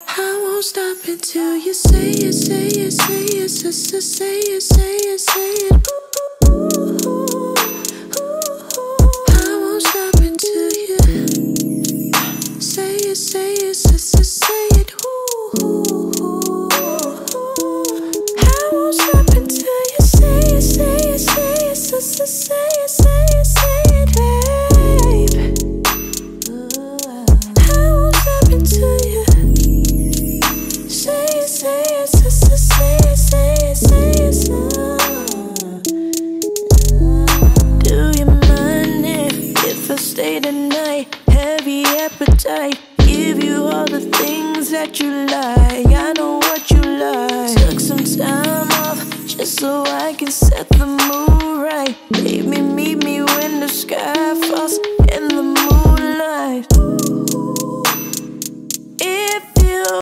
I won't stop until you say it, say it, say it, say it, say it, say it, say it. Ooh, I won't stop until you say it, say it, say it, say it. Ooh, I won't stop until you say it, say it, say it, say it, say it, say it, say it, babe. I won't stop until you say it, say it, say it, say it, say it, say it, say it. Do you mind if I stay the night? Heavy appetite, give you all the things that you like. I know what you like. Took some time off just so I can set the mood right. Baby, meet me when the sky falls.